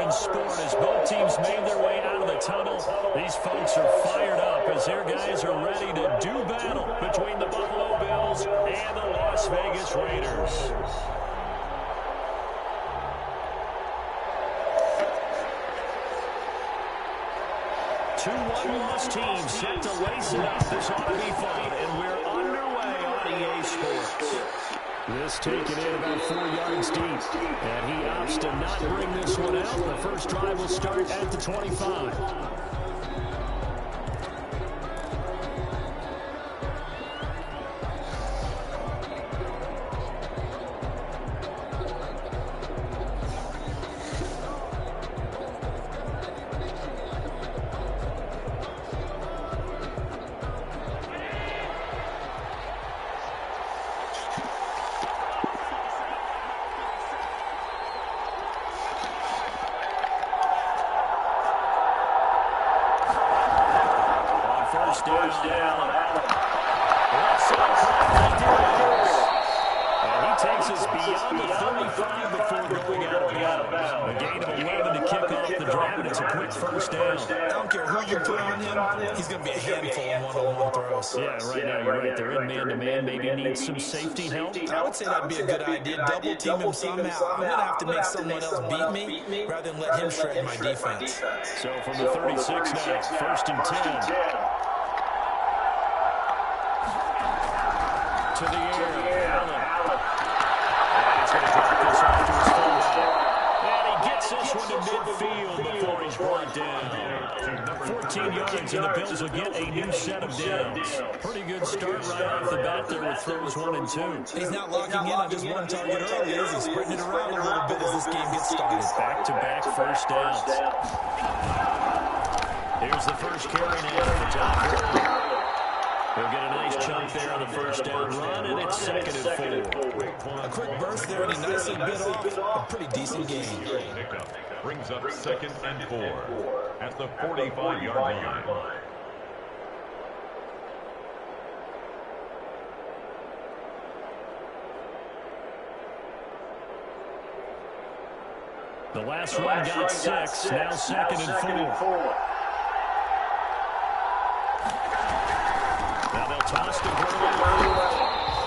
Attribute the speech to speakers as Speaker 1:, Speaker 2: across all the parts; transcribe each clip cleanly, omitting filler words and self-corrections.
Speaker 1: in sport as both teams made their way out of the tunnel. These folks are fired up as their guys are ready to do battle between the Buffalo Bills and the Las Vegas Raiders. 2 one-loss teams set to lace it up. This ought to be fun, and we're underway on EA Sports. This taken in about 4 yards deep, and he opts to not bring this one out. The first drive will start at the 25. First down. And he takes us beyond the 35 before going out of bounds. A gain of 11 to kick off the drive, and it's a quick first down.
Speaker 2: I don't care who you put on him, he's going to be a handful in one-on-one throws.
Speaker 1: Yeah, right now you're right. They're in man-to-man. Maybe needs some safety help.
Speaker 2: I would say that'd be a good idea. Double team him somehow. I'm going to have to make someone else beat me rather than let him shred my defense.
Speaker 1: So from the 36 now, first and 10. To the air, Allen. And he's going to drop this off to his fullback. And he gets this one to midfield before he's brought down. 14 yards, and the Bills will get a new set of downs. Pretty good start right off the bat there with throws 1 and 2.
Speaker 2: He's not locking in on just one target early, is he? Spreading it around a little bit as this game gets started.
Speaker 1: Back-to-back first downs. Here's the first carry now at the top. We'll get a nice chunk there on the first down run, and it's second and 4.
Speaker 2: A quick burst there, and he nicely bit off a pretty decent gain.
Speaker 3: Pickup brings up second and 4 at the 45-yard line.
Speaker 1: The last run got 6, now second and 4. Now they'll toss to Gurley.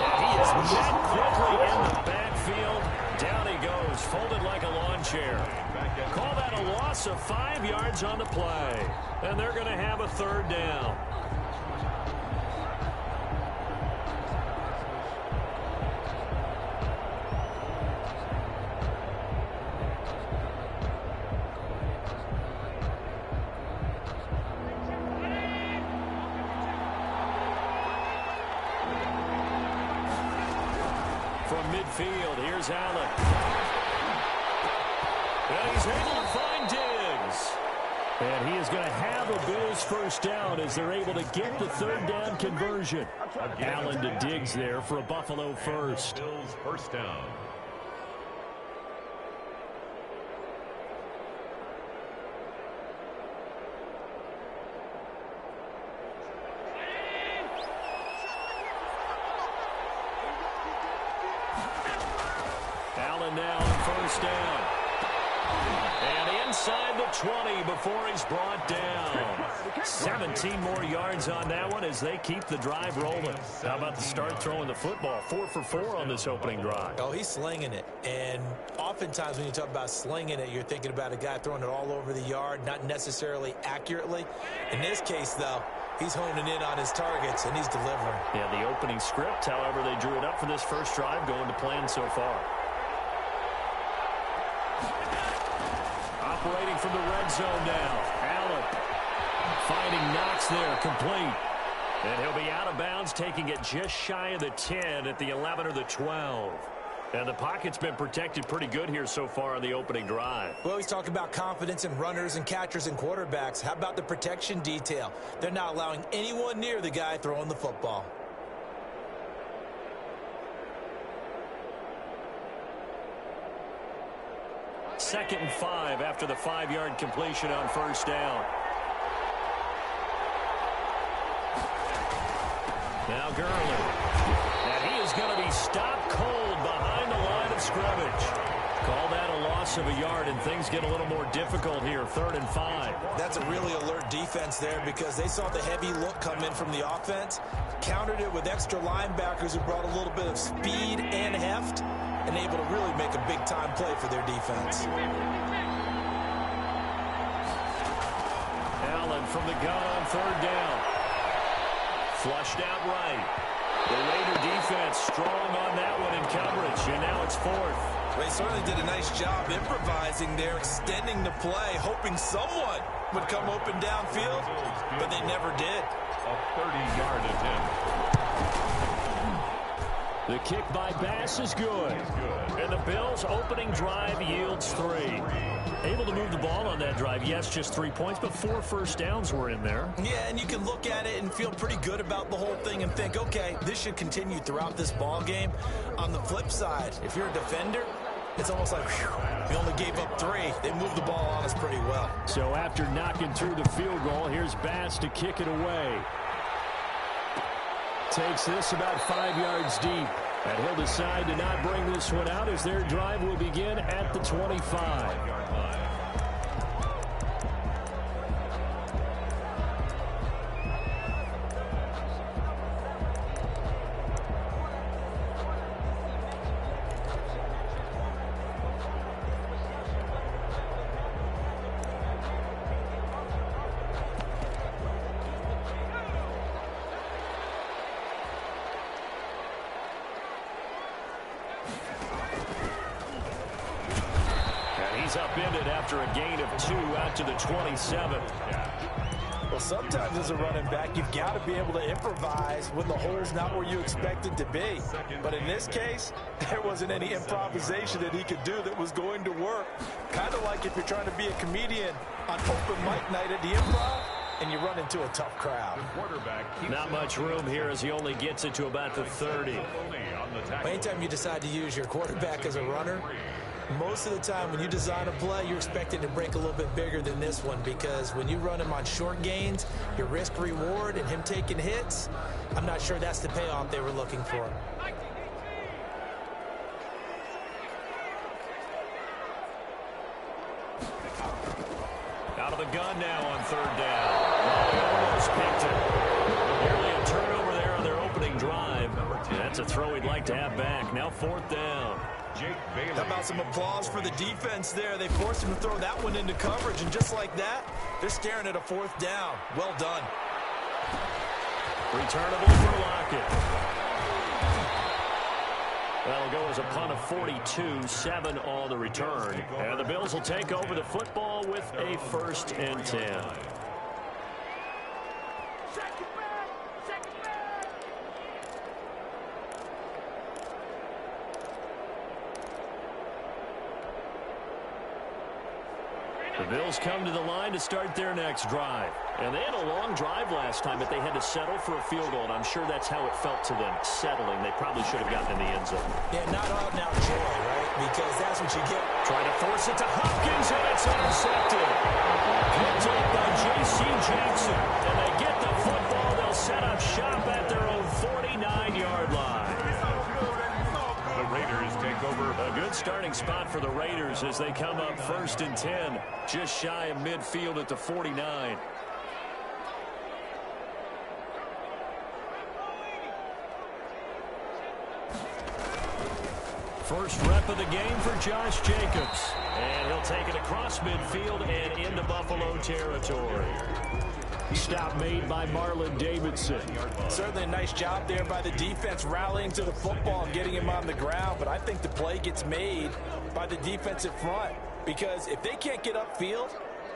Speaker 1: And he is met quickly in the backfield. Down he goes, folded like a lawn chair. Call that a loss of 5 yards on the play. And they're going to have a third down. From midfield, here's Allen. And he's able to find Diggs. And he is going to have a Bills first down as they're able to get the third down conversion. Allen to Diggs there for a Buffalo first.
Speaker 3: Bills first down.
Speaker 1: Allen now on first down. And inside the 20 before he's brought down. 17 more yards on that one as they keep the drive rolling. How about the start throwing the football? 4 for 4 on this opening drive.
Speaker 2: Oh, he's slinging it. And oftentimes when you talk about slinging it, you're thinking about a guy throwing it all over the yard, not necessarily accurately. In this case, though, he's honing in on his targets, and he's delivering.
Speaker 1: Yeah, the opening script, however, they drew it up for this first drive, going to plan so far. Operating from the red zone now. Allen finding Knox there, complete. And he'll be out of bounds, taking it just shy of the 10 at the 11 or the 12. And the pocket's been protected pretty good here so far on the opening drive.
Speaker 2: We always talk about confidence in runners and catchers and quarterbacks. How about the protection detail? They're not allowing anyone near the guy throwing the football.
Speaker 1: Second and 5 after the 5-yard completion on first down. Now Gurley. And he is going to be stopped cold behind the line of scrimmage. Call that a loss of a yard, and things get a little more difficult here, 3rd and 5.
Speaker 2: That's a really alert defense there because they saw the heavy look come in from the offense, countered it with extra linebackers who brought a little bit of speed and heft, and able to really make a big-time play for their defense.
Speaker 1: Allen from the gun on 3rd down. Flushed out right. The Raider defense strong on that one in coverage, and now it's 4th.
Speaker 2: They certainly did a nice job improvising there, extending the play, hoping someone would come open downfield, but they never did.
Speaker 3: A 30-yard attempt.
Speaker 1: The kick by Bass is good. And the Bills' opening drive yields 3. Able to move the ball on that drive. Yes, just 3 points, but 4 first downs were in there.
Speaker 2: Yeah, and you can look at it and feel pretty good about the whole thing and think, okay, this should continue throughout this ball game. On the flip side, if you're a defender, it's almost like, whew, we only gave up 3. They moved the ball on us pretty well.
Speaker 1: So after knocking through the field goal, here's Bass to kick it away. Takes this about 5 yards deep. And he'll decide to not bring this one out as their drive will begin at the 25-yard line. He's upended after a gain of 2 out to the 27.
Speaker 2: Well, sometimes as a running back, you've got to be able to improvise when the hole's not where you expect it to be. But in this case, there wasn't any improvisation that he could do that was going to work. Kind of like if you're trying to be a comedian on open mic night at the Improv and you run into a tough crowd.
Speaker 1: Not much room here as he only gets it to about the 30.
Speaker 2: Anytime you decide to use your quarterback as a runner, most of the time when you design a play, you're expecting to break a little bit bigger than this one because when you run him on short gains, your risk-reward and him taking hits, I'm not sure that's the payoff they were looking for.
Speaker 1: Out of the gun now on 3rd down. Almost picked it. Nearly a turnover there on their opening drive. That's a throw he'd like to have back. Now 4th down.
Speaker 2: How about some applause for the defense there? They forced him to throw that one into coverage, and just like that, they're staring at a 4th down. Well done.
Speaker 1: Returnable for Lockett. That'll go as a punt of 42, 7 on the return. And the Bills will take over the football with a 1st and 10. The Bills come to the line to start their next drive. And they had a long drive last time, but they had to settle for a field goal, and I'm sure that's how it felt to them, settling. They probably should have gotten in the end zone.
Speaker 2: Yeah, not out now joy, right? Because that's what you get.
Speaker 1: Trying to force it to Hopkins, and it's intercepted. Picked up by J.C. Jackson. And they get the football. They'll set up shop at their own 49-yard line.
Speaker 3: The Raiders take over.
Speaker 1: A good starting spot for the Raiders as they come up 1st and 10, just shy of midfield at the 49. First rep of the game for Josh Jacobs. And he'll take it across midfield and into Buffalo territory. Stop made by Marlon Davidson.
Speaker 2: Certainly a nice job there by the defense rallying to the football and getting him on the ground. But I think the play gets made by the defensive front. Because if they can't get upfield,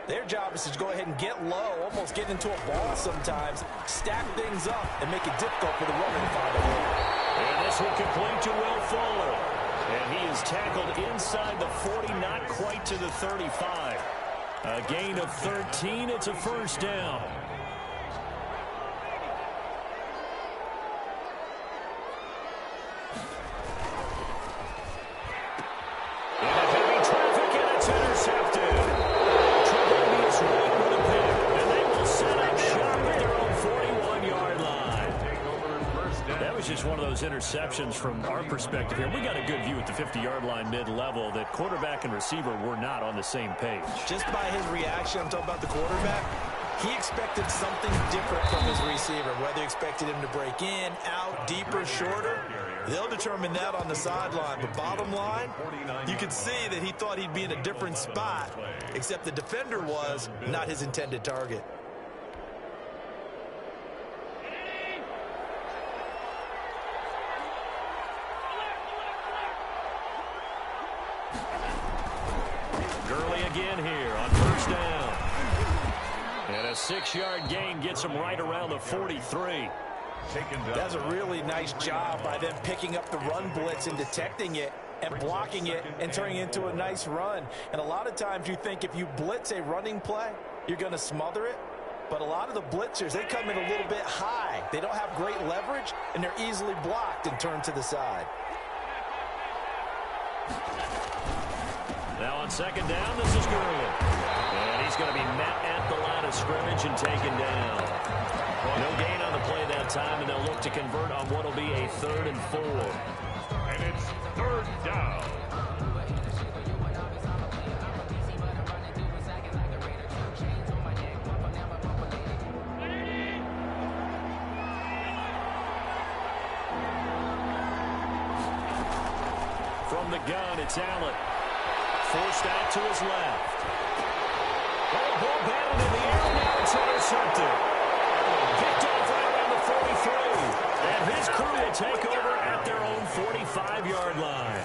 Speaker 2: their job is to go ahead and get low, almost get into a ball sometimes, stack things up, and make it difficult for the runner to find a hole.
Speaker 1: And this will complete to Will Fuller. And he is tackled inside the 40, not quite to the 35. A gain of 13. It's a 1st down. And heavy traffic, and it's intercepted. Tremendous run with a pick. And they will set up shop at their own 41-yard line. That was just one of those those interceptions from our perspective here, we got a good view at the 50-yard line mid-level that quarterback and receiver were not on the same page.
Speaker 2: Just by his reaction, I'm talking about the quarterback, he expected something different from his receiver, whether he expected him to break in, out, deeper, shorter. They'll determine that on the sideline. But bottom line, you could see that he thought he'd be in a different spot, except the defender was not his intended target.
Speaker 1: Gurley again here on first down. And a 6-yard gain gets him right around the 43.
Speaker 2: That's a really nice job by them picking up the run blitz and detecting it and blocking it and turning it into a nice run. And a lot of times you think if you blitz a running play, you're going to smother it. But a lot of the blitzers, they come in a little bit high. They don't have great leverage, and they're easily blocked and turned to the side.
Speaker 1: Now on second down, this is Gurley. And he's going to be met at the line of scrimmage and taken down. No gain on the play that time, and they'll look to convert on what will be a 3rd and 4.
Speaker 3: And it's 3rd down.
Speaker 1: From the gun, it's Allen. Forced out to his left. Oh, ball batted in the air. Now it's intercepted. Picked off right around the 43. And his crew will take over at their own 45-yard line.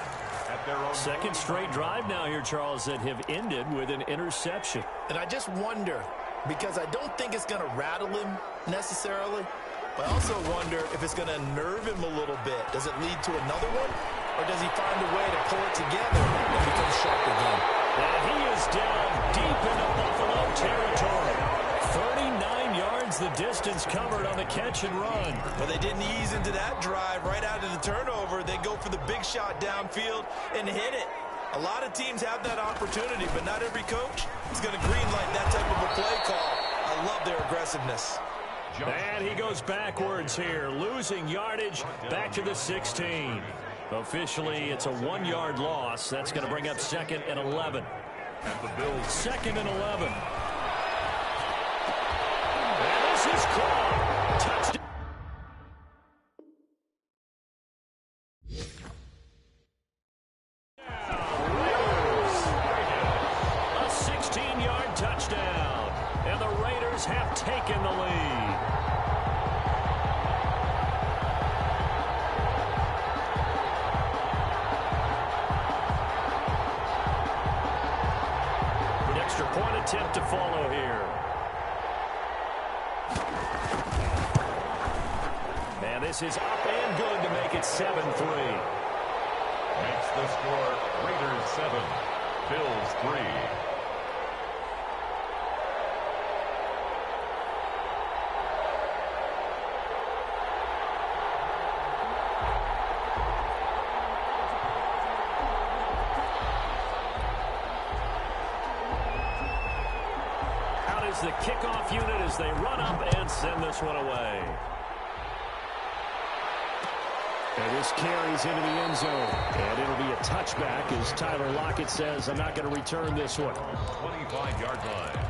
Speaker 1: Second straight drive now here, Charles, that have ended with an interception.
Speaker 2: And I just wonder, because I don't think it's going to rattle him necessarily, but I also wonder if it's going to nerve him a little bit. Does it lead to another one? Or does he find a way to pull it together and become sharp again?
Speaker 1: And he is down deep into Buffalo territory. 39 yards the distance covered on the catch and run.
Speaker 2: But they didn't ease into that drive right out of the turnover. They go for the big shot downfield and hit it. A lot of teams have that opportunity, but not every coach is going to greenlight that type of a play call. I love their aggressiveness.
Speaker 1: And he goes backwards here, losing yardage back to the 16. Officially, it's a 1-yard loss. That's going to bring up 2nd and 11.
Speaker 3: At the Bills,
Speaker 1: 2nd and 11. And this is caught. Touchdown. Raiders. A 16-yard touchdown. And the Raiders have taken the lead. Point attempt to follow here. And this is up and good to make it 7-3.
Speaker 3: makes the score Raiders 7, Bills 3.
Speaker 1: The kickoff unit as they run up and send this one away. And this carries into the end zone. And it'll be a touchback as Tyler Lockett says, I'm not going to return this one.
Speaker 3: 25-yard line.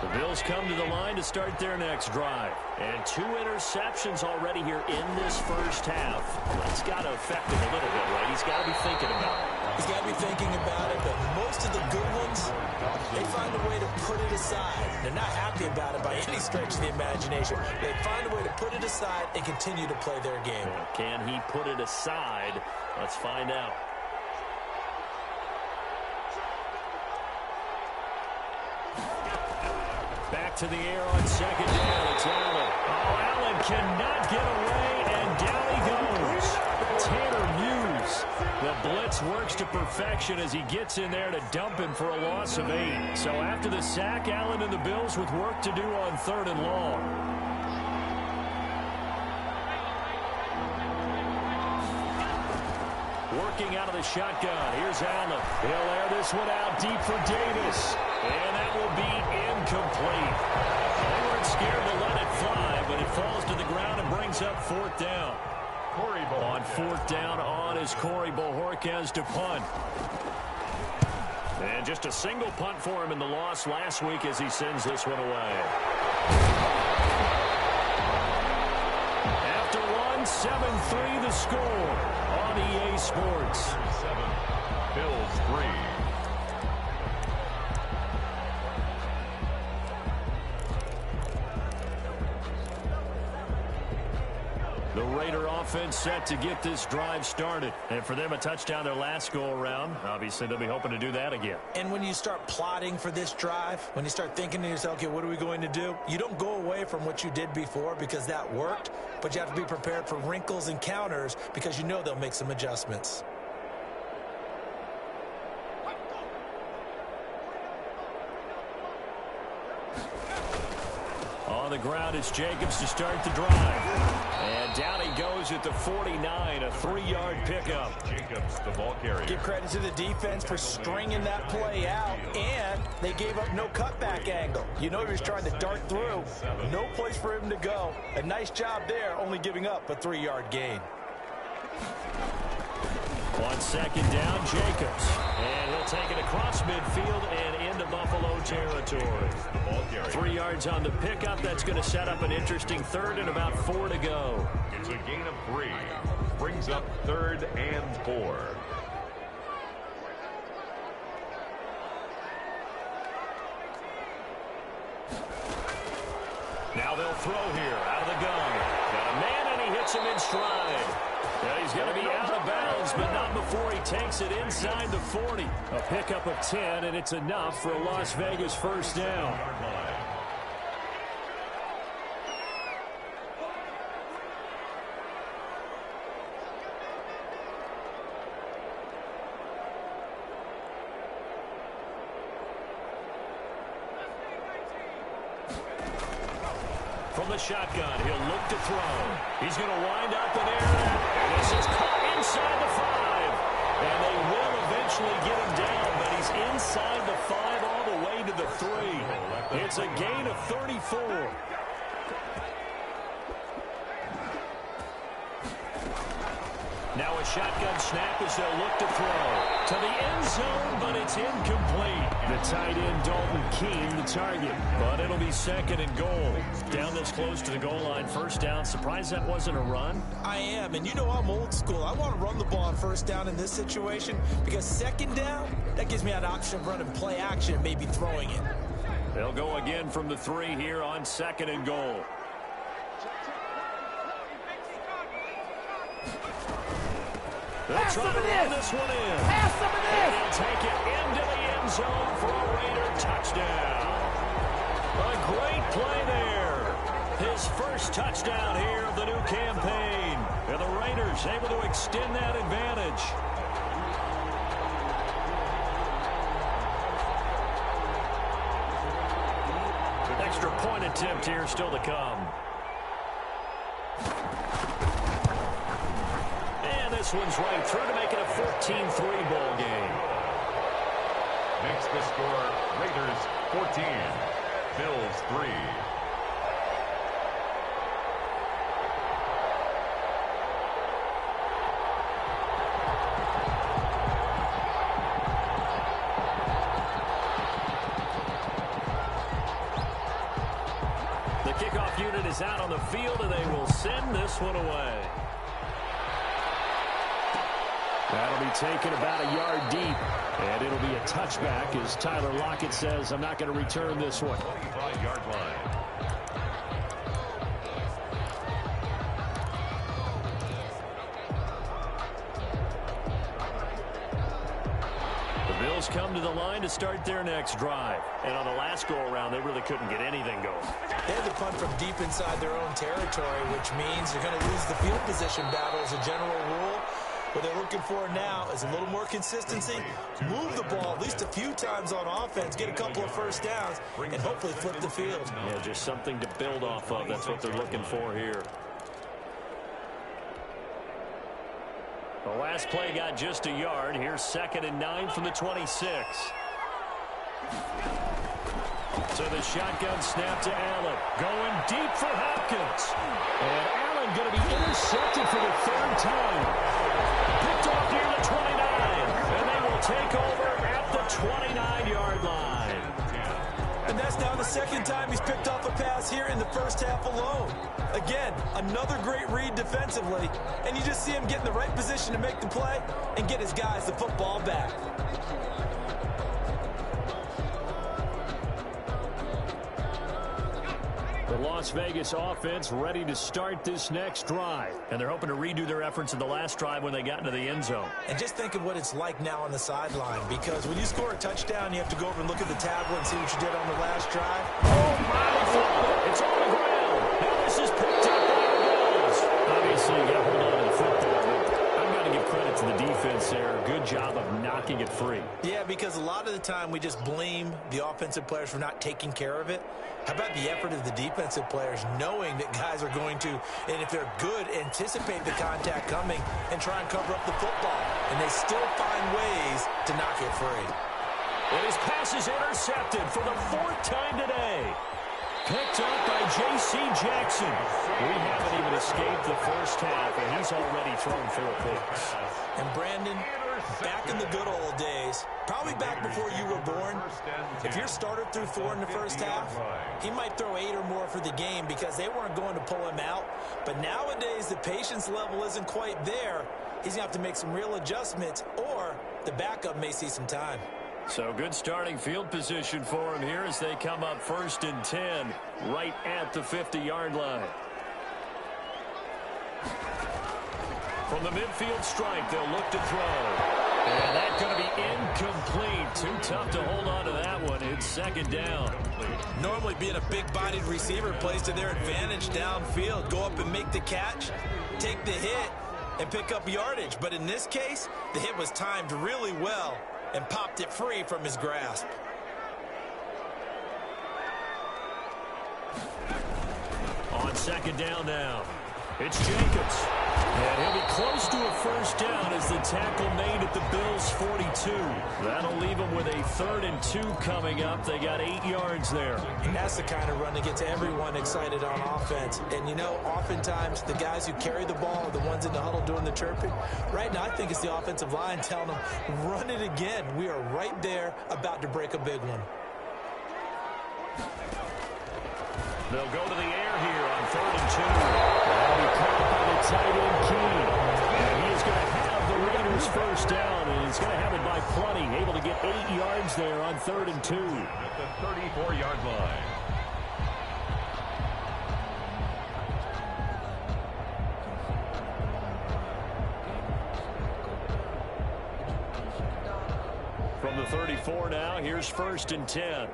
Speaker 1: The Bills come to the line to start their next drive. And 2 interceptions already here in this first half. That's got to affect him a little bit, right? He's got to be thinking about it.
Speaker 2: He's got to be thinking about it, but most of the good ones, they find a way to put it aside. They're not happy about it by any stretch of the imagination. They find a way to put it aside and continue to play their game.
Speaker 1: Can he put it aside? Let's find out. Back to the air on second down. It's Allen. Oh, Allen cannot get away, and down he goes. Tanner Muse. The blitz works to perfection as he gets in there to dump him for a loss of 8. So after the sack, Allen and the Bills with work to do on 3rd and long. Working out of the shotgun. Here's Allen. He'll air this one out deep for Davis. And that will be incomplete. They weren't scared to let it fly, but it falls to the ground and brings up fourth down. On fourth down on is Corey Bojorquez to punt. And just a single punt for him in the loss last week as he sends this one away. After one, 7-3 the score on EA Sports.
Speaker 3: 7, Bills 3.
Speaker 1: The Raider offense set to get this drive started. And for them, a touchdown their last go-around. Obviously, they'll be hoping to do that again.
Speaker 2: And when you start plotting for this drive, when you start thinking to yourself, okay, what are we going to do? You don't go away from what you did before because that worked, but you have to be prepared for wrinkles and counters because you know they'll make some adjustments.
Speaker 1: On the ground, it's Jacobs to start the drive. And down he goes at the 49, a 3-yard pickup.
Speaker 3: Jacobs, the ball carrier.
Speaker 2: Give credit to the defense for stringing that play out, and they gave up no cutback angle. You know he was trying to dart through. No place for him to go. A nice job there, only giving up a 3-yard gain.
Speaker 1: On second down, Jacobs. And he'll take it across midfield and into Buffalo territory. 3 yards on the pickup. That's going to set up an interesting third and about 4 to go.
Speaker 3: It's a gain of 3. Brings up 3rd and 4.
Speaker 1: Now they'll throw here out of the gun. Got a man and he hits him in stride. Yeah, he's going to be out of bounds, but not before he takes it inside the 40. A pickup of 10, and it's enough for a Las Vegas first down. From the shotgun, he'll look to throw. He's going to wind up in air. This is caught inside the 5. And they will eventually get him down, but he's inside the 5 all the way to the 3. It's a gain of 34. Now a shotgun snap as they'll look to throw. To the end zone, but it's incomplete. The tight end, Dalton Keene, the target. But it'll be 2nd and goal. Down this close to the goal line, first down. Surprised that wasn't a run?
Speaker 2: I am, and you know I'm old school. I want to run the ball on first down in this situation because 2nd down, that gives me an option of running play action, maybe throwing it.
Speaker 1: They'll go again from the 3 here on 2nd and goal. They'll try to run this one in.
Speaker 4: Pass some of this.
Speaker 1: And he'll take it into the end zone for a Raider touchdown. A great play there. His first touchdown here of the new campaign. And the Raiders able to extend that advantage. An extra point attempt here still to come. This one's right through to make it a 14-3 ball game.
Speaker 3: Makes the score Raiders 14, Bills 3.
Speaker 1: The kickoff unit is out on the field, and they will send this one away. That'll be taken about a yard deep, and it'll be a touchback as Tyler Lockett says, I'm not going to return this one.
Speaker 3: 25-yard line.
Speaker 1: The Bills come to the line to start their next drive. And on the last go-around, they really couldn't get anything going.
Speaker 2: They had to punt from deep inside their own territory, which means you're going to lose the field position battle as a general rule. What they're looking for now is a little more consistency, move the ball at least a few times on offense, get a couple of first downs, and hopefully flip the field.
Speaker 1: Yeah, just something to build off of. That's what they're looking for here. The last play got just a yard. Here's 2nd and 9 from the 26. So the shotgun snap to Allen. Going deep for Hopkins. And Allen going to be intercepted for the third time. Picked off near the 29. And they will take over at the 29-yard line.
Speaker 2: And that's now the second time he's picked off a pass here in the first half alone. Again, another great read defensively. And you just see him get in the right position to make the play and get his guys the football back.
Speaker 1: The Las Vegas offense ready to start this next drive. And they're hoping to redo their efforts in the last drive when they got into the end zone.
Speaker 2: And just think of what it's like now on the sideline, because when you score a touchdown, you have to go over and look at the tablet and see what you did on the last drive.
Speaker 1: Oh, my! It's on the ground. Now this is picked up by the Bills. Obviously, you got to hold on to the football, but I've got to give credit to the defense there. Good job of knocking it free.
Speaker 2: Yeah, because a lot of the time we just blame the offensive players for not taking care of it. How about the effort of the defensive players knowing that guys are going to, and if they're good, anticipate the contact coming and try and cover up the football. And they still find ways to knock it free.
Speaker 1: And his pass is intercepted for the fourth time today. Picked up by J.C. Jackson. We haven't even escaped the first half, and he's already thrown 4 picks.
Speaker 2: And Brandon, back in the good old days, probably back before you were born, if your starter threw 4 in the first half, he might throw 8 or more for the game because they weren't going to pull him out. But nowadays, the patience level isn't quite there. He's going to have to make some real adjustments, or the backup may see some time.
Speaker 1: So good starting field position for him here as they come up 1st and 10 right at the 50-yard line. From the midfield stripe, they'll look to throw. And that's going to be incomplete. Too tough to hold on to that one. It's 2nd down.
Speaker 2: Normally being a big-bodied receiver plays to their advantage downfield. Go up and make the catch, take the hit, and pick up yardage. But in this case, the hit was timed really well and popped it free from his grasp.
Speaker 1: On 2nd down now, it's Jacobs. And he'll be close to a 1st down as the tackle made at the Bills' 42. That'll leave them with a 3rd and 2 coming up. They got 8 yards there.
Speaker 2: And that's the kind of run that gets everyone excited on offense. And, you know, oftentimes the guys who carry the ball are the ones in the huddle doing the chirping. Right now, I think it's the offensive line telling them, run it again. We are right there about to break a big one.
Speaker 1: They'll go to the air here on 3rd and 2. That'll be caught by the tight end, Keen. And he is going to have the Raiders' 1st down, and he's going to have it by plenty. Able to get 8 yards there on 3rd and 2.
Speaker 3: At the 34-yard line.
Speaker 1: From the 34 now, here's 1st and 10.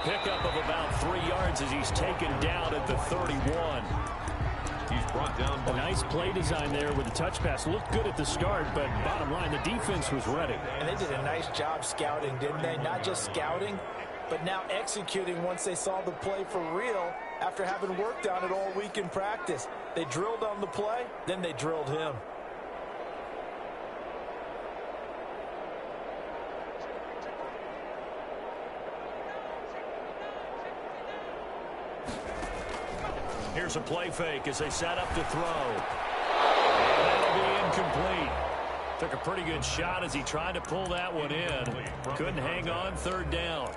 Speaker 1: Pickup of about 3 yards as he's taken down at the 31.
Speaker 3: He's brought down by...
Speaker 1: A nice play design there with the touch pass. Looked good at the start, but bottom line, the defense was ready.
Speaker 2: And they did a nice job scouting, didn't they? Not just scouting, but now executing once they saw the play for real after having worked on it all week in practice. They drilled on the play, then they drilled him.
Speaker 1: Here's a play fake as they set up to throw. And that'll be incomplete. Took a pretty good shot as he tried to pull that one in. Couldn't hang on, 3rd down.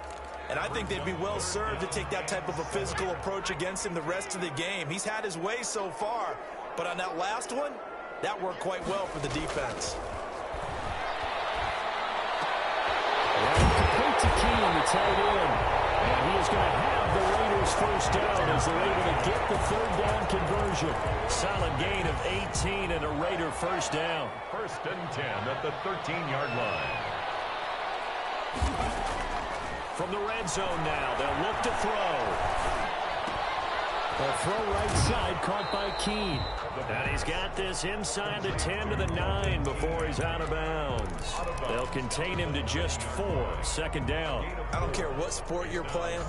Speaker 2: And I think they'd be well served to take that type of a physical approach against him the rest of the game. He's had his way so far, but on that last one, that worked quite well for the defense.
Speaker 1: Complete to Keen, the tight end. And he is going to have the Raiders' 1st down as they're able to get the 3rd down conversion. Solid gain of 18 and a Raider 1st down.
Speaker 3: 1st and 10 at the 13-yard line.
Speaker 1: From the red zone now, they'll look to throw. A throw right side caught by Keen. And he's got this inside the 10 to the 9 before he's out of bounds. They'll contain him to just 4. Second down.
Speaker 2: I don't care what sport you're playing.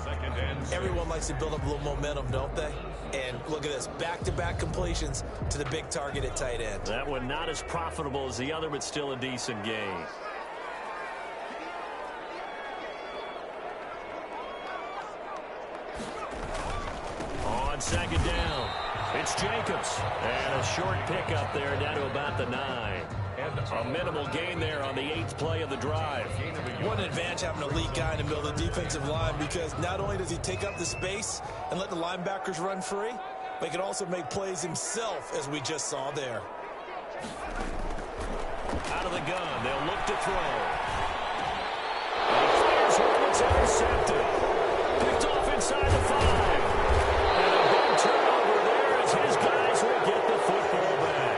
Speaker 2: Everyone likes to build up a little momentum, don't they? And look at this, back-to-back completions to the big target at tight end.
Speaker 1: That one not as profitable as the other, but still a decent gain. On second down, it's Jacobs. And a short pickup there down to about the 9. A minimal gain there on the 8th play of the drive.
Speaker 2: What an advantage having an elite guy in the middle of the defensive line, because not only does he take up the space and let the linebackers run free, but he can also make plays himself, as we just saw there.
Speaker 1: Out of the gun, they'll look to throw. And he fires one, it's intercepted. Picked off inside the 5. And a big turnover there as his guys will get the football back.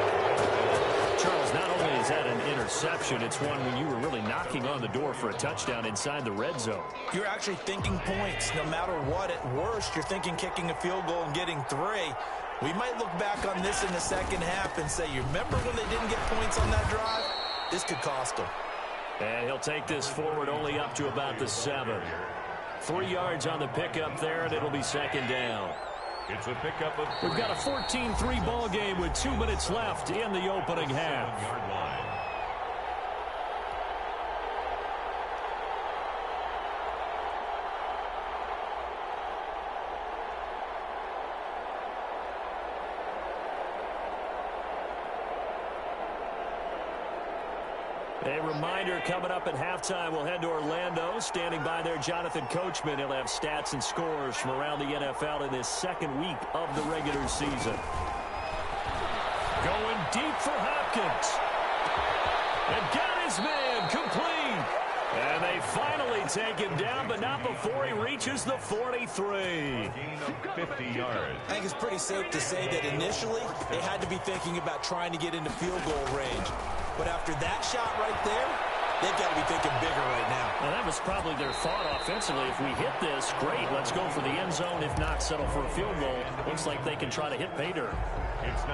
Speaker 1: Charles, not only is that an interception, it's one when you were really knocking on the door for a touchdown inside the red zone.
Speaker 2: You're actually thinking points. No matter what, at worst, you're thinking kicking a field goal and getting 3. We might look back on this in the second half and say, you remember when they didn't get points on that drive? This could cost them.
Speaker 1: And he'll take this forward only up to about the 7. 3 yards on the pickup there, and it'll be second down.
Speaker 3: It's a pickup of 3.
Speaker 1: We've got a 14-3 ball game with 2 minutes left in the opening half.
Speaker 3: 7-yard line.
Speaker 1: A reminder, coming up at halftime, we'll head to Orlando. Standing by there, Jonathan Coachman. He'll have stats and scores from around the NFL in this second week of the regular season. Going deep for Hopkins. And got his man complete. And they finally take him down, but not before he reaches the 43.
Speaker 3: Gain of 50 yards.
Speaker 2: I think it's pretty safe to say that initially they had to be thinking about trying to get into field goal range. But after that shot right there, they've got to be thinking bigger right now.
Speaker 1: Well, that was probably their thought offensively. If we hit this, great, let's go for the end zone. If not, settle for a field goal. Looks like they can try to hit pay dirt.
Speaker 3: It's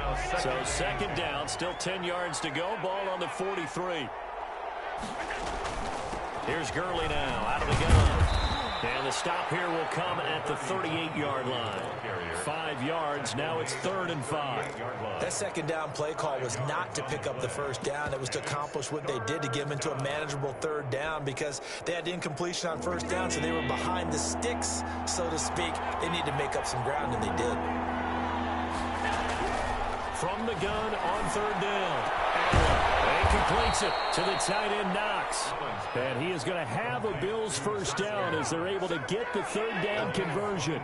Speaker 3: now
Speaker 1: second down, still 10 yards to go. Ball on the 43. Here's Gurley now, out of the gun. And the stop here will come at the 38-yard line. 5 yards, now it's 3rd and 5.
Speaker 2: That second down play call was not to pick up the first down. It was to accomplish what they did, to get them into a manageable 3rd down, because they had incompletion on first down, so they were behind the sticks, so to speak. They needed to make up some ground, and they did.
Speaker 1: From the gun on 3rd down. And completes it to the tight end, Knox. And he is going to have a Bills first down as they're able to get the 3rd down conversion.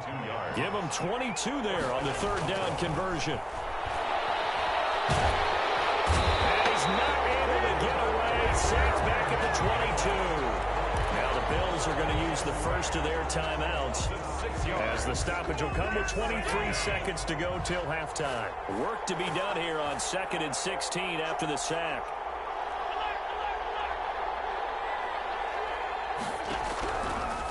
Speaker 1: Give them 22 there on the 3rd down conversion. And he's not able to get away. Sacked back at the 22. Now the Bills are going to use the first of their timeouts, as the stoppage will come with 23 seconds to go till halftime. Work to be done here on 2nd and 16 after the sack.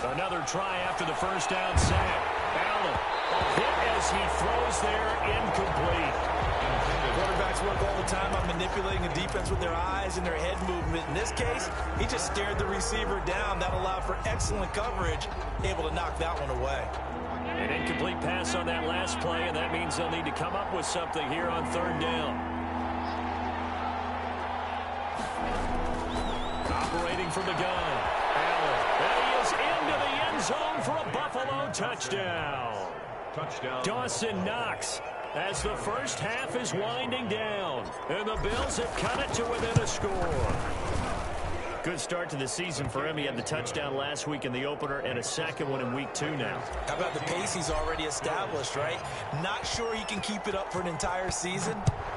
Speaker 1: Another try after the first down sack. Allen, a hit as he throws there, incomplete.
Speaker 2: Quarterbacks work all the time on manipulating a defense with their eyes and their head movement. In this case, he just stared the receiver down. That allowed for excellent coverage, able to knock that one away.
Speaker 1: An incomplete pass on that last play, and that means they'll need to come up with something here on 3rd down. Operating from the gun. Allen. And he is into the end zone for a Buffalo touchdown. Dawson Knox, as the first half is winding down, and the Bills have cut it to within a score. Good start to the season for him. He had the touchdown last week in the opener and a second one in week 2 now.
Speaker 2: How about the pace he's already established, right? Not sure he can keep it up for an entire season,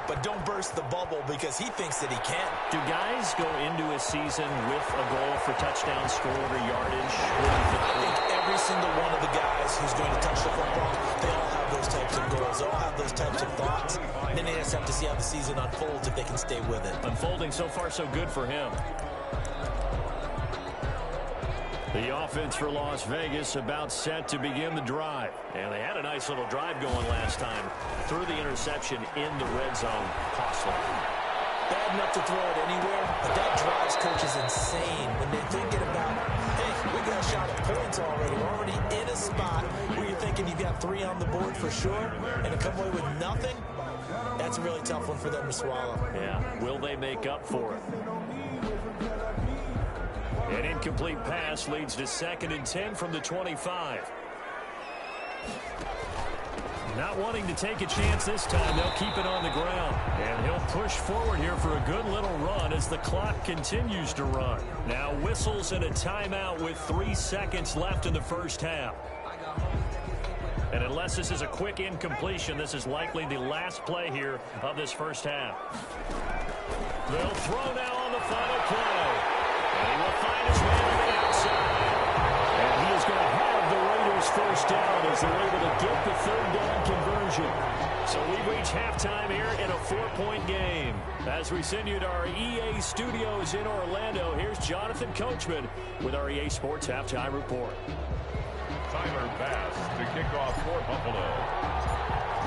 Speaker 2: but don't burst the bubble, because he thinks that he can.
Speaker 1: Do guys go into a season with a goal for touchdown scored or yardage? What do you think?
Speaker 2: I think every single one of the guys who's going to touch the football, they all have those types of goals. They all have those types of thoughts. And then they just have to see how the season unfolds if they can stay with it.
Speaker 1: Unfolding so far so good for him. The offense for Las Vegas about set to begin the drive. And they had a nice little drive going last time. Threw the interception in the red zone. Costly.
Speaker 2: Bad enough to throw it anywhere, but that drives coaches insane when they're thinking about, hey, we got a shot at points already. We're already in a spot where you're thinking you've got 3 on the board for sure, and to come away with nothing, that's a really tough one for them to swallow.
Speaker 1: Yeah, will they make up for it? An incomplete pass leads to 2nd and 10 from the 25. Not wanting to take a chance this time, they'll keep it on the ground. And he'll push forward here for a good little run as the clock continues to run. Now whistles and a timeout with 3 seconds left in the first half. And unless this is a quick incompletion, this is likely the last play here of this first half. They'll throw now on the final play. And he will find his man on the outside. And he is going to have the Raiders first down as they're able to get the 3rd down conversion. So we reach halftime here in a 4-point game. As we send you to our EA studios in Orlando, here's Jonathan Coachman with our EA Sports Halftime Report.
Speaker 3: Tyler Bass to kick off for Buffalo.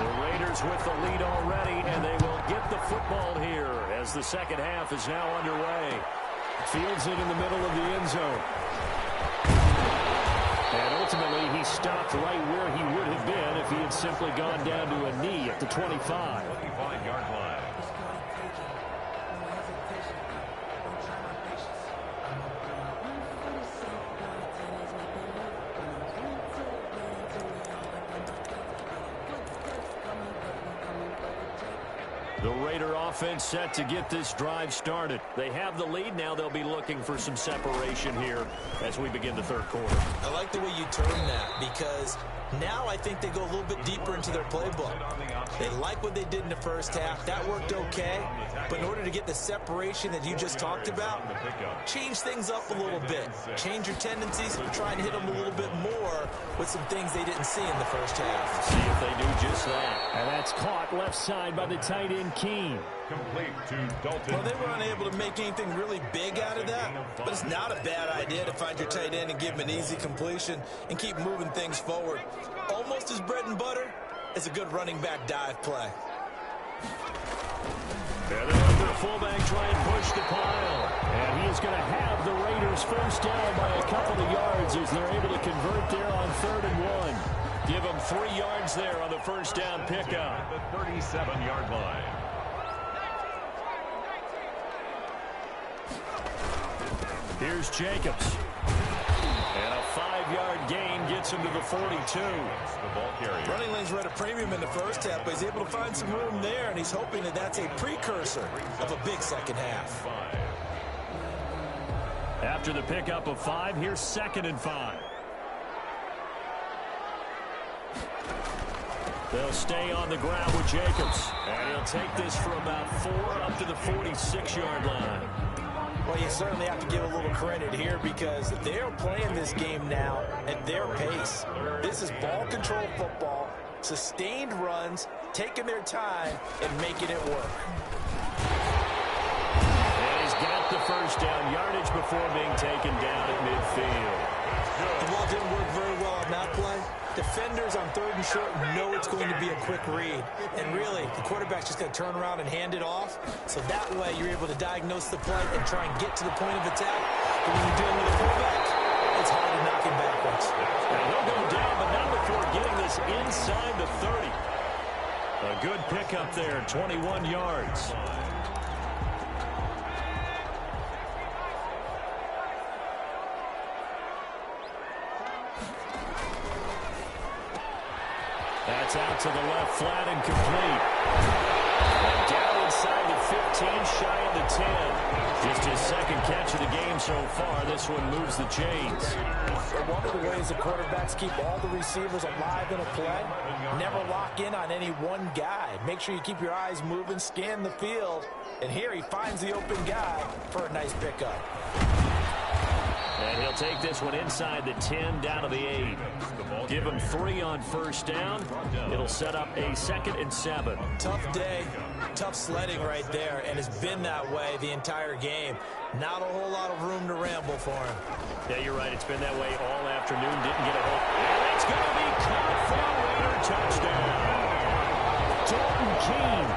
Speaker 1: The Raiders with the lead already, and they will get the football here as the second half is now underway. Fields it in the middle of the end zone. And ultimately, he stopped right where he would have been if he had simply gone down to a knee at the 25.
Speaker 3: 25-yard line.
Speaker 1: The Raider offense set to get this drive started. They have the lead. Now they'll be looking for some separation here as we begin the 3rd quarter.
Speaker 2: I like the way you term that because now I think they go a little bit deeper into their playbook. They like what they did in the first half. That worked okay. But in order to get the separation that you just talked about, change things up a little bit. Change your tendencies. Try and hit them a little bit more with some things they didn't see in the first half.
Speaker 1: See if they do just that. And that's caught left side by the tight end, Keene.
Speaker 3: Complete to Dalton.
Speaker 2: Well, they were unable to make anything really big out of that, but it's not a bad idea to find your tight end and give him an easy completion and keep moving things forward. Almost as bread and butter as a good running back dive play.
Speaker 1: And they'll have their fullback try and push the pile. And he is going to have the Raiders first down by a couple of yards as they're able to convert there on 3rd and 1. Give them 3 yards there on the first down pickup.
Speaker 3: At the 37-yard line.
Speaker 1: Here's Jacobs. And a 5-yard gain gets him to the 42.
Speaker 3: The ball carrier.
Speaker 2: Running lanes were at a premium in the first half, but he's able to find some room there, and he's hoping that that's a precursor of a big second half.
Speaker 1: After the pickup of 5, here's 2nd and 5. They'll stay on the ground with Jacobs. And he'll take this for about 4 up to the 46-yard line.
Speaker 2: Well, you certainly have to give a little credit here because they're playing this game now at their pace. This is ball control football, sustained runs, taking their time, and making it work.
Speaker 1: And he's got the first down yardage before being taken down at midfield.
Speaker 2: The ball didn't work very well on that play. Defenders on 3rd and short know it's going to be a quick read. And really, the quarterback's just going to turn around and hand it off. So that way, you're able to diagnose the play and try and get to the point of attack. But when you're dealing with a fullback, it's hard to knock him backwards.
Speaker 1: And he'll go down, but not before getting this inside the 30. A good pickup there, 21 yards. That's out to the left, flat and complete. And down inside the 15, shy of the 10. Just his 2nd catch of the game so far. This one moves the chains.
Speaker 2: One of the ways the quarterbacks keep all the receivers alive in a play, never lock in on any one guy. Make sure you keep your eyes moving, scan the field. And here he finds the open guy for a nice pickup.
Speaker 1: And he'll take this one inside the 10, down to the 8. Give him 3 on first down. It'll set up a 2nd and 7.
Speaker 2: Tough day, tough sledding right there, and it's been that way the entire game. Not a whole lot of room to ramble for him.
Speaker 1: Yeah, you're right. It's been that way all afternoon. Didn't get a hold. And it's going to be caught for a Raider touchdown. Jordan Keene,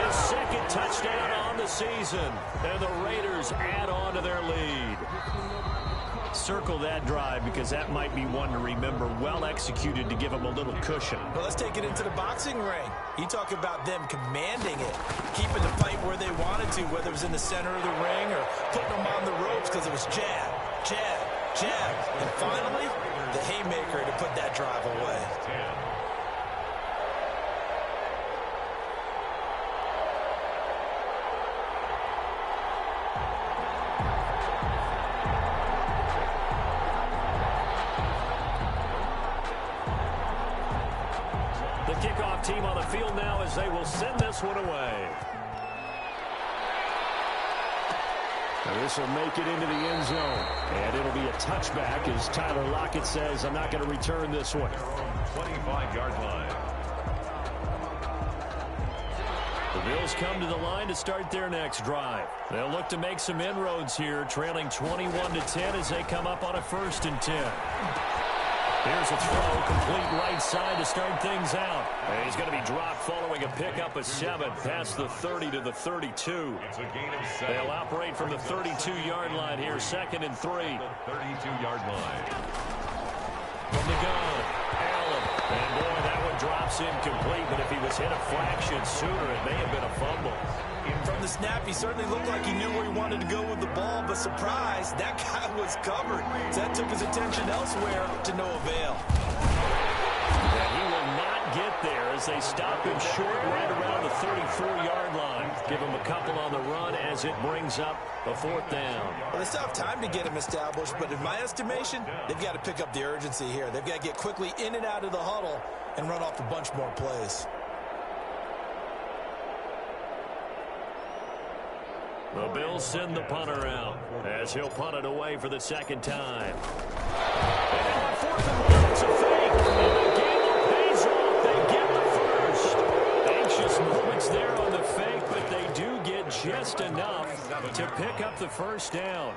Speaker 1: his 2nd touchdown on the season. And the Raiders add on to their lead. Circle that drive because that might be one to remember. Well executed to give them a little cushion.
Speaker 2: Well, let's take it into the boxing ring. You talk about them commanding it, keeping the fight where they wanted to, whether it was in the center of the ring or putting them on the ropes because it was jab, jab, jab. And finally, the haymaker to put that drive away.
Speaker 1: Kickoff team on the field now as they will send this one away. Now this will make it into the end zone. And it'll be a touchback as Tyler Lockett says, I'm not going to return this one.
Speaker 3: 25-yard line.
Speaker 1: The Bills come to the line to start their next drive. They'll look to make some inroads here, trailing 21-10 as they come up on a 1st and 10. Here's a throw, complete right side to start things out. And he's going to be dropped following a pickup of 7 past the 30 to the 32.
Speaker 3: It's a gain of 7.
Speaker 1: They'll operate from the 32-yard line here, 2nd and 3.
Speaker 3: The 32-yard line.
Speaker 1: From the gun, Allen. And boy, that one drops incomplete, but if he was hit a fraction sooner, it may have been a fumble.
Speaker 2: From the snap, he certainly looked like he knew where he wanted to go with the ball, but surprise, that guy was covered. So that took his attention elsewhere to no avail.
Speaker 1: And he will not get there as they stop him short right around the 34-yard line. Give him a couple on the run as it brings up a 4th down.
Speaker 2: Well, they still have time to get him established, but in my estimation, they've got to pick up the urgency here. They've got to get quickly in and out of the huddle and run off a bunch more plays.
Speaker 1: The Bills send the punter out as he'll punt it away for the 2nd time. And now on 4th and 1, it's a fake. And the game pays off. They get the 1st. Anxious moments there on the fake, but they do get just enough to pick up the 1st down.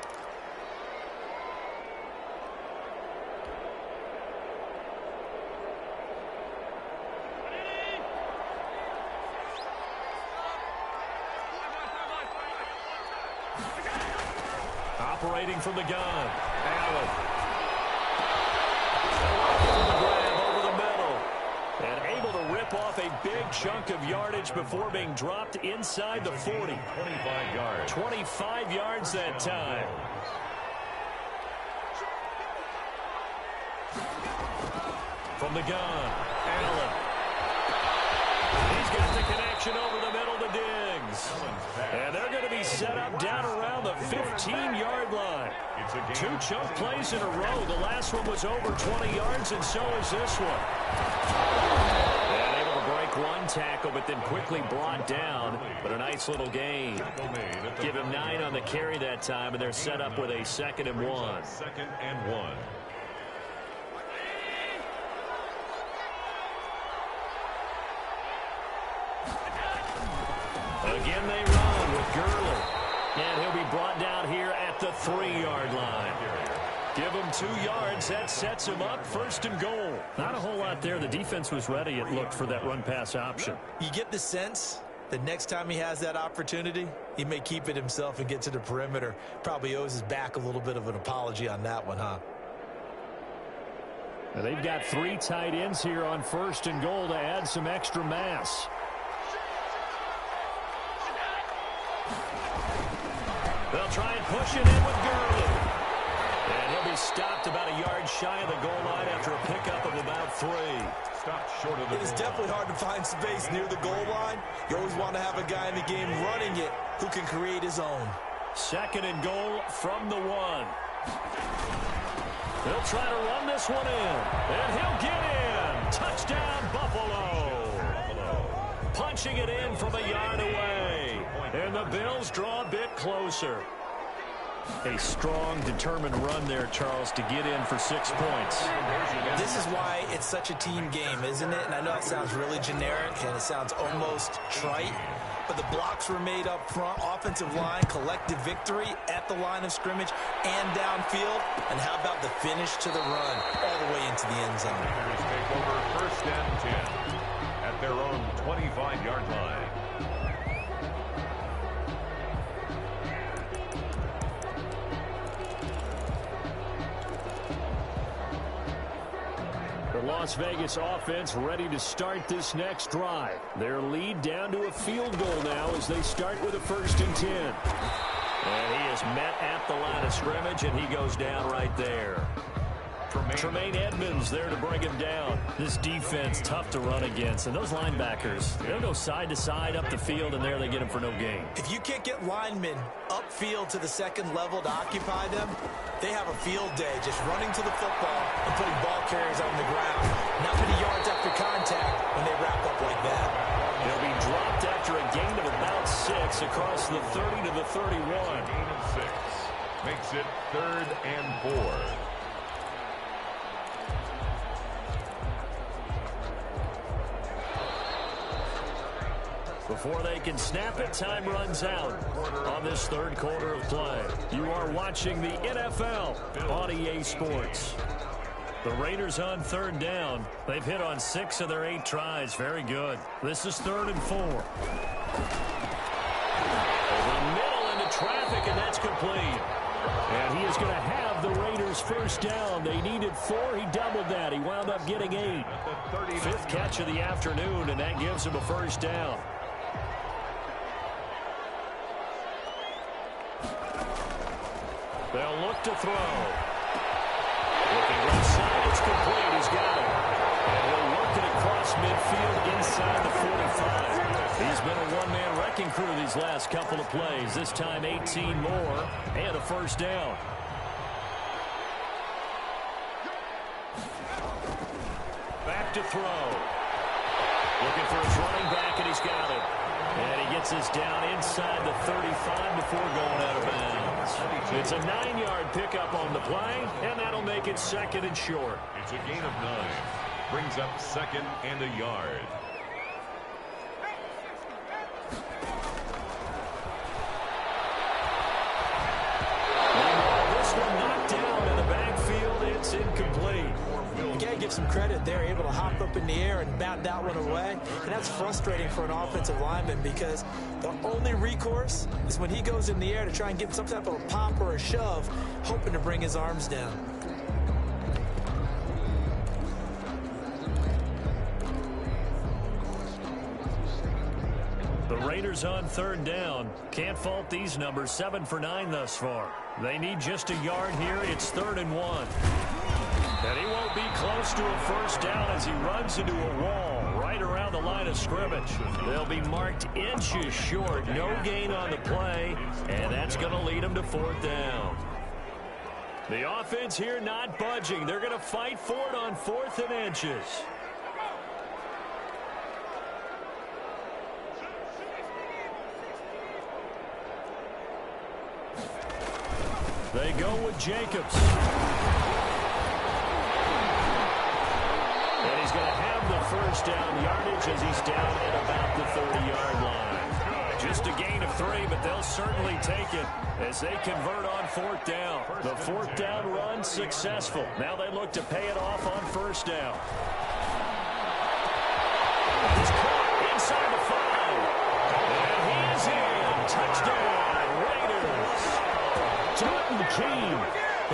Speaker 1: Operating from the gun, Allen. Grab over the middle. And able to rip off a big chunk of yardage before being dropped inside the 40.
Speaker 3: 25 yards.
Speaker 1: 25 yards that time. From the gun, Allen. He's got the connection over the middle to Diggs. And they're going to be set up down around the 15-yard line. 2 chunk plays in a row. The last one was over 20 yards, and so is this one. And able to break one tackle, but then quickly brought down. But a nice little gain. Give him 9 on the carry that time, and they're set up with a 2nd and 1.
Speaker 3: 2nd and 1.
Speaker 1: Again they run with Gurley. And he'll be brought down here at the 3-yard line. Give him 2 yards. That sets him up 1st and goal. Not a whole lot there. The defense was ready, it looked, for that run-pass option.
Speaker 2: You get the sense that next time he has that opportunity, he may keep it himself and get to the perimeter. Probably owes his back a little bit of an apology on that one, huh?
Speaker 1: Now they've got 3 tight ends here on 1st and goal to add some extra mass. They'll try and push it in with Gurley. And he'll be stopped about a yard shy of the goal line after a pickup of about 3.
Speaker 3: Stopped short of the
Speaker 2: It is
Speaker 3: goal
Speaker 2: definitely
Speaker 3: line.
Speaker 2: hard to find space near the goal line. You always want to have a guy in the game running it who can create his own.
Speaker 1: 2nd and goal from the 1. They'll try to run this one in. And he'll get in. Touchdown, Buffalo. Punching it in from a yard away. And the Bills draw a bit closer. A strong, determined run there, Charles, to get in for 6 points.
Speaker 2: This is why it's such a team game, isn't it? And I know it sounds really generic and it sounds almost trite, but the blocks were made up front, offensive line, collective victory at the line of scrimmage and downfield. And how about the finish to the run all the way into the end zone?
Speaker 3: Raiders take over 1st and 10 at their own 25-yard line.
Speaker 1: The Las Vegas offense ready to start this next drive. Their lead down to a field goal now as they start with a 1st and 10. And he is met at the line of scrimmage, and he goes down right there. Tremaine Edmonds there to bring him down. This defense tough to run against, and those linebackers, they'll go side to side up the field, and there they get him for no gain.
Speaker 2: If you can't get linemen upfield to the second level to occupy them, they have a field day just running to the football and putting ball carriers on the ground. Not many yards after contact when they wrap up like that.
Speaker 1: He'll be dropped after a gain of about 6 across the 30 to the 31.
Speaker 3: Gain of 6 makes it 3rd and 4.
Speaker 1: Before they can snap it, time runs out on this 3rd quarter of play. You are watching the NFL on EA Sports. The Raiders on 3rd down. They've hit on 6 of their 8 tries. Very good. This is 3rd and 4. Over the middle into traffic, and that's complete. And he is going to have the Raiders 1st down. They needed 4. He doubled that. He wound up getting 8. 5th catch of the afternoon, and that gives him a 1st down. They'll look to throw. Looking right side, it's complete. He's got it. And he'll work it across midfield inside the 45. He's been a one-man wrecking crew these last couple of plays. This time 18 more and a 1st down. Back to throw. Looking for his running back, and he's got it. And he gets us down inside the 35 before going out of bounds. It's a 9-yard pickup on the play, and that'll make it 2nd and short.
Speaker 3: It's a gain of 9. Brings up 2nd and a yard.
Speaker 1: This one knocked down in the backfield. It's incomplete.
Speaker 2: You got to give some credit there, able to hop up in the air and bat that one away. And that's frustrating for an offensive lineman because the only recourse is when he goes in the air to try and get some type of a pop or a shove, hoping to bring his arms down.
Speaker 1: The Raiders on 3rd down. Can't fault these numbers. 7 for 9 thus far. They need just a yard here. It's 3rd and 1. And he won't be close to a 1st down as he runs into a wall right around the line of scrimmage. They'll be marked inches short. No gain on the play, and that's going to lead them to 4th down. The offense here not budging. They're going to fight for it on 4th and inches. They go with Jacobs. And he's going to have the 1st down yardage as he's down at about the 30-yard line. Just a gain of 3, but they'll certainly take it as they convert on 4th down. The 4th down run successful. Now they look to pay it off on 1st down. He's caught inside the 5. And he is in. Touchdown, Raiders. Taunton Keene,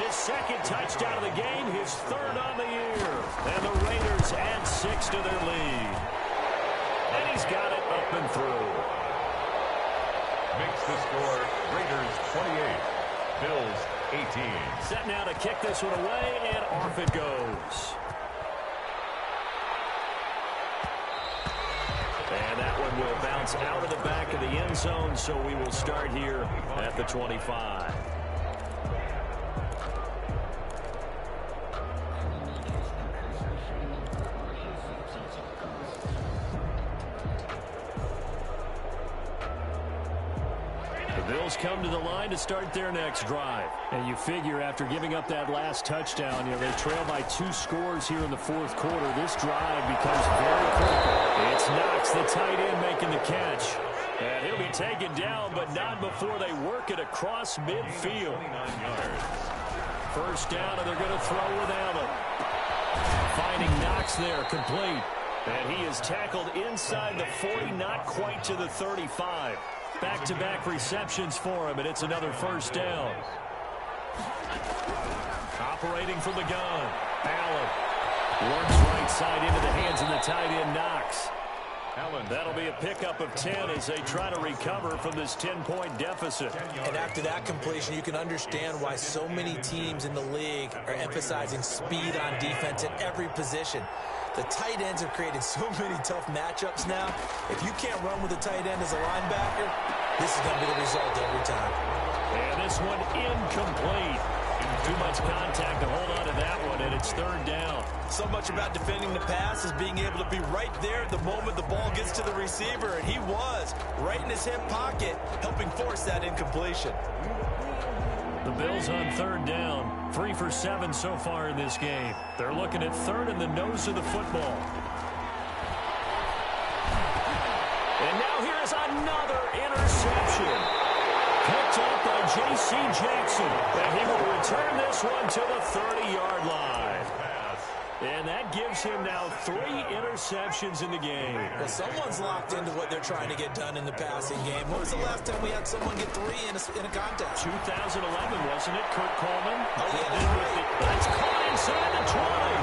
Speaker 1: his 2nd touchdown of the game, his 3rd on the year. And the Raiders add 6 to their lead. And he's got it up and through.
Speaker 3: Makes the score Raiders 28, Bills 18.
Speaker 1: Set now to kick this one away, and off it goes. And that one will bounce out of the back of the end zone, so we will start here at the 25. Bills come to the line to start their next drive. And you figure after giving up that last touchdown, they trail by 2 scores here in the fourth quarter. This drive becomes very critical. It's Knox, the tight end, making the catch. And he'll be taken down, but not before they work it across midfield. First down, and they're going to throw with Allen. Finding Knox there, complete. And he is tackled inside the 40, not quite to the 35. Back-to-back receptions for him, and it's another first down. Operating from the gun, Allen works right side into the hands of the tight end, Knox. Allen, that'll be a pickup of 10 as they try to recover from this 10-point deficit.
Speaker 2: And after that completion, you can understand why so many teams in the league are emphasizing speed on defense at every position. The tight ends have created so many tough matchups now. If you can't run with a tight end as a linebacker, this is going to be the result every time.
Speaker 1: And this one incomplete. Too much contact to hold on to that one, and it's third down.
Speaker 2: So much about defending the pass is being able to be right there at the moment the ball gets to the receiver, and he was right in his hip pocket, helping force that incompletion.
Speaker 1: The Bills on third down, 3 for 7 so far in this game. They're looking at third in the nose of the football. And now here's another interception. Picked up by J.C. Jackson. And he will return this one to the 30-yard line. And that gives him now 3 interceptions in the game.
Speaker 2: Well, someone's locked into what they're trying to get done in the passing game. When was the last time we had someone get 3 in a contest?
Speaker 1: 2011, wasn't it, Kurt Coleman?
Speaker 2: Oh, yeah, that's right.
Speaker 1: That's caught inside the 20.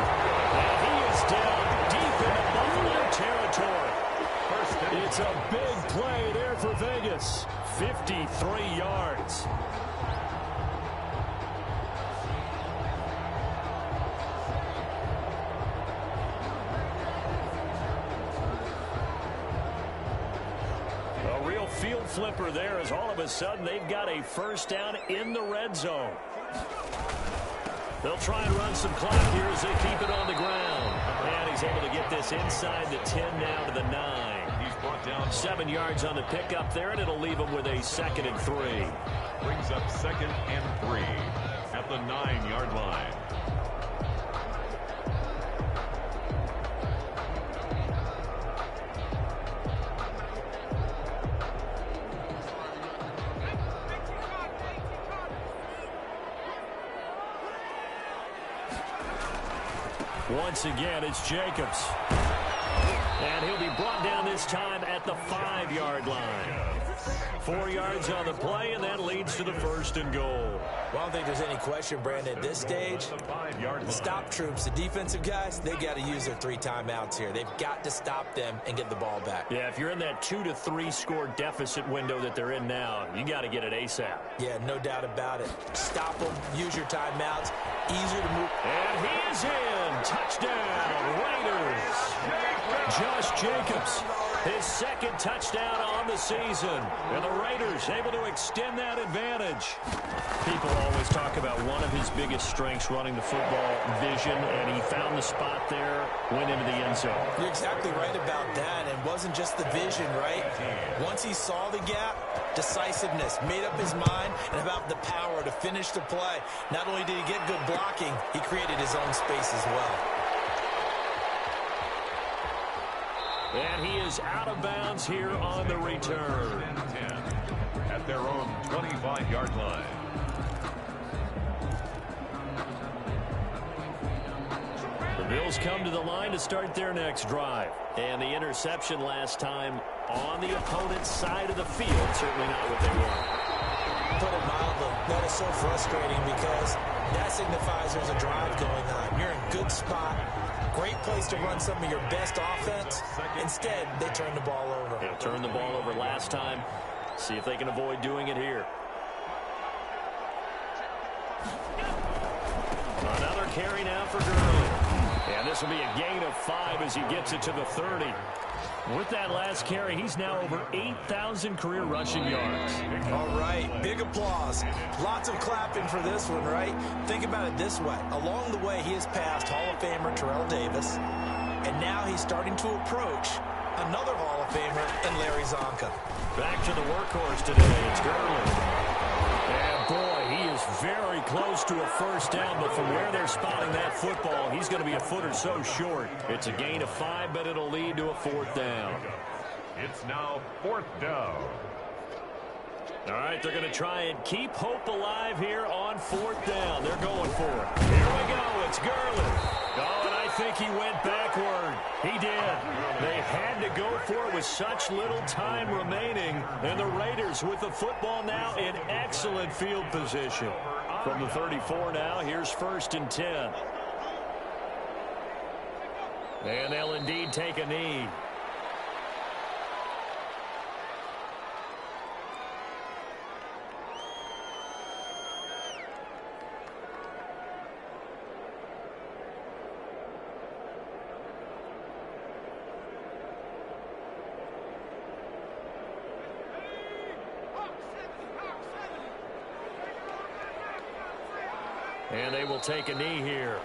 Speaker 1: And he is down deep into Buffalo territory. It's a big play there for Vegas. 53 yards. A real field flipper there as all of a sudden they've got a first down in the red zone. They'll try and run some clock here as they keep it on the ground. And he's able to get this inside the 10 now to the 9. He's brought down 7 yards on the pickup there, and it'll leave him with a 2nd and 3.
Speaker 3: Brings up 2nd and 3 at the 9-yard line.
Speaker 1: Once again, it's Jacobs. And he'll be brought down this time at the 5-yard line. 4 yards on the play, and that leads to the 1st and goal.
Speaker 2: Well, I don't think there's any question, Brandon, at this stage, the stop troops, the defensive guys, they got to use their 3 timeouts here. They've got to stop them and get the ball back.
Speaker 1: Yeah, if you're in that 2 to 3 score deficit window that they're in now, you got to get it ASAP.
Speaker 2: Yeah, no doubt about it. Stop them, use your timeouts, easier to move.
Speaker 1: And he is in. Touchdown, Raiders. Josh Jacobs, his 2nd touchdown on the season. And the Raiders able to extend that advantage. People always talk about one of his biggest strengths running the football, vision, and he found the spot there, went into the end zone.
Speaker 2: You're exactly right about that, and wasn't just the vision, right? Once he saw the gap, decisiveness, made up his mind, and about the power to finish the play. Not only did he get good blocking, he created his own space as well.
Speaker 1: And he is out of bounds here on the return.
Speaker 3: At their own 25-yard line.
Speaker 1: The Bills come to the line to start their next drive. And the interception last time on the opponent's side of the field. Certainly not what they want.
Speaker 2: Put it mildly, that is so frustrating because that signifies there's a drive going on. You're in a good spot. Great place to run some of your best offense. Instead, they turn the ball over.
Speaker 1: They'll turn the ball over last time. See if they can avoid doing it here. Another carry now for Gurley. And this will be a gain of 5 as he gets it to the 30. With that last carry, he's now over 8,000 career rushing yards.
Speaker 2: All right, big applause. Lots of clapping for this one, right? Think about it this way. Along the way, he has passed Hall of Famer Terrell Davis, and now he's starting to approach another Hall of Famer in Larry Zonka.
Speaker 1: Back to the workhorse today. It's Gurley. And boy, he is very close to a first down, but from where they're spotting that football, he's going to be a foot or so short. It's a gain of 5, but it'll lead to a 4th down.
Speaker 3: It's now 4th down.
Speaker 1: All right, they're going to try and keep hope alive here on 4th down. They're going for it. Here we go. It's Gurley. Oh, and I think he went backward. He did. They had to go for it with such little time remaining. And the Raiders with the football now in excellent field position. From the 34 now, here's 1st and 10. And they'll indeed take a knee. And they will take a knee here.